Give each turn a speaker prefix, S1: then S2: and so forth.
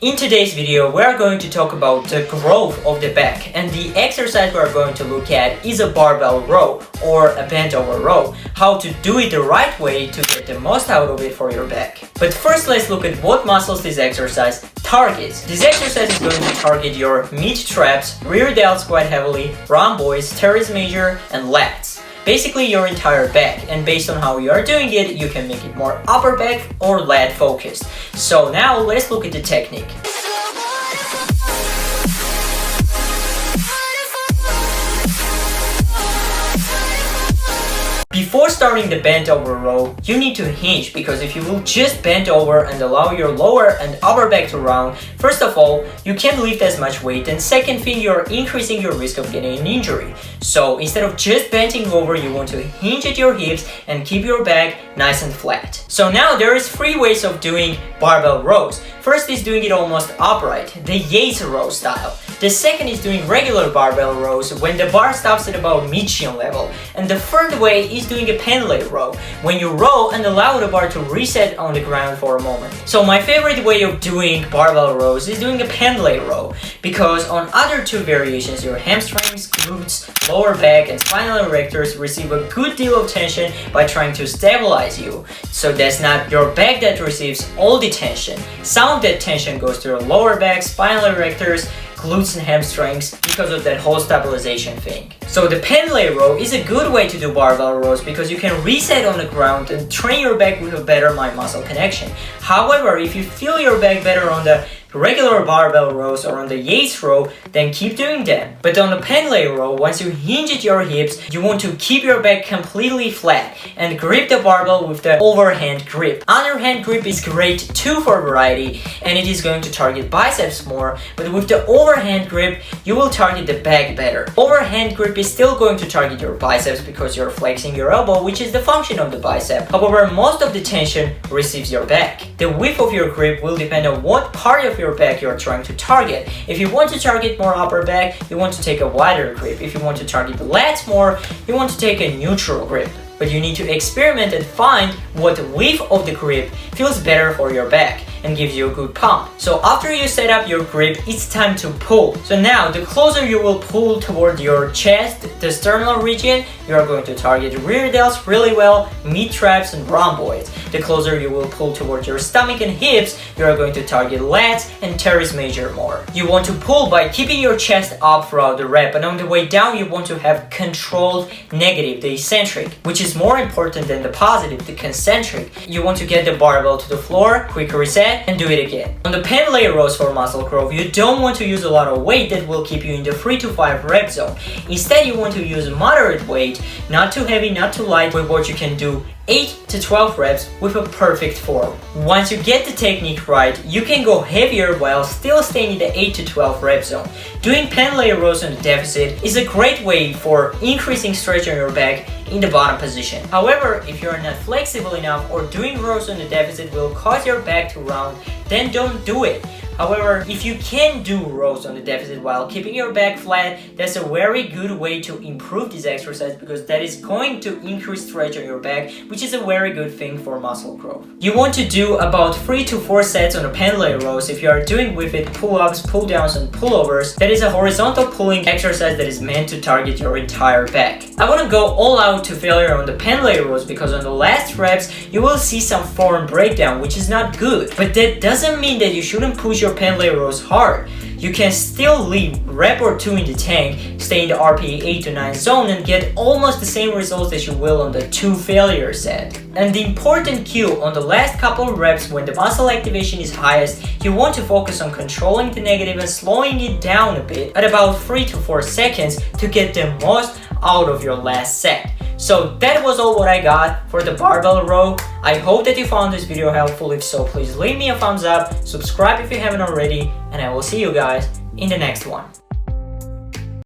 S1: In today's video, we are going to talk about the growth of the back, and the exercise we are going to look at is a barbell row or a bent over row. How to do it the right way to get the most out of it for your back. But first, let's look at what muscles this exercise targets. This exercise is going to target your mid traps, rear delts quite heavily, rhomboids, teres major, and lats. Basically your entire back, and based on how you are doing it, you can make it more upper back or lat focused. So now let's look at the technique. Before starting the bent over row, you need to hinge, because if you will just bend over and allow your lower and upper back to round, first of all, you can't lift as much weight, and second thing, you're increasing your risk of getting an injury. So instead of just bending over, you want to hinge at your hips and keep your back nice and flat. So now there is 3 ways of doing barbell rows. First is doing it almost upright, the Yates row style. The second is doing regular barbell rows when the bar stops at about mid-shin level. And the third way is doing a pendlay row, when you row and allow the bar to reset on the ground for a moment. So my favorite way of doing barbell rows is doing a pendlay row, because on other 2 variations, your hamstrings, glutes, lower back, and spinal erectors receive a good deal of tension by trying to stabilize you. So that's not your back that receives all the tension. Some of that tension goes to your lower back, spinal erectors, glutes and hamstrings because of that whole stabilization thing. So the pendlay row is a good way to do barbell rows because you can reset on the ground and train your back with a better mind-muscle connection. However, if you feel your back better on the regular barbell rows or on the Yates row, then keep doing them. But on the pendlay row, once you hinge at your hips, you want to keep your back completely flat and grip the barbell with the overhand grip. Underhand grip is great too for variety, and it is going to target biceps more, but with the overhand grip, you will target the back better. Overhand grip is still going to target your biceps because you're flexing your elbow, which is the function of the bicep. However, most of the tension receives your back. The width of your grip will depend on what part of your back you're trying to target. If you want to target more upper back, you want to take a wider grip. If you want to target the lats more, you want to take a neutral grip. But you need to experiment and find what width of the grip feels better for your back and gives you a good pump. So after you set up your grip, it's time to pull. So now, the closer you will pull toward your chest, the sternal region, you are going to target rear delts really well, mid traps and rhomboids. The closer you will pull toward your stomach and hips, you are going to target lats and teres major more. You want to pull by keeping your chest up throughout the rep, and on the way down you want to have controlled negative, the eccentric, which is more important than the positive, the concentric. You want to get the barbell to the floor, quick reset, and do it again. On the pendlay rows for muscle growth, you don't want to use a lot of weight that will keep you in the 3 to 5 rep zone. Instead, you want to use moderate weight, not too heavy, not too light, with what you can do 8 to 12 reps with a perfect form. Once you get the technique right, you can go heavier while still staying in the 8 to 12 rep zone. Doing pendlay rows on the deficit is a great way for increasing stretch on your back in the bottom position. However, if you are not flexible enough or doing rows on the deficit will cause your back to round, then don't do it. However, if you can do rows on the deficit while keeping your back flat, that's a very good way to improve this exercise, because that is going to increase stretch on your back, which is a very good thing for muscle growth. You want to do about 3 to 4 sets on the pendlay rows if you are doing with it pull-ups, pull-downs, and pullovers. That is a horizontal pulling exercise that is meant to target your entire back. I want to go all out to failure on the pendlay rows because on the last reps, you will see some form breakdown, which is not good. But that doesn't mean that you shouldn't push your pendlay rows hard. You can still leave rep or 2 in the tank, stay in the RPE 8 to 9 zone, and get almost the same results that you will on the 2 failure set. And the important cue on the last couple of reps, when the muscle activation is highest, you want to focus on controlling the negative and slowing it down a bit at about 3 to 4 seconds to get the most out of your last set. So that was all what I got for the barbell row. I hope that you found this video helpful. If so, please leave me a thumbs up, subscribe if you haven't already, and I will see you guys in the next one.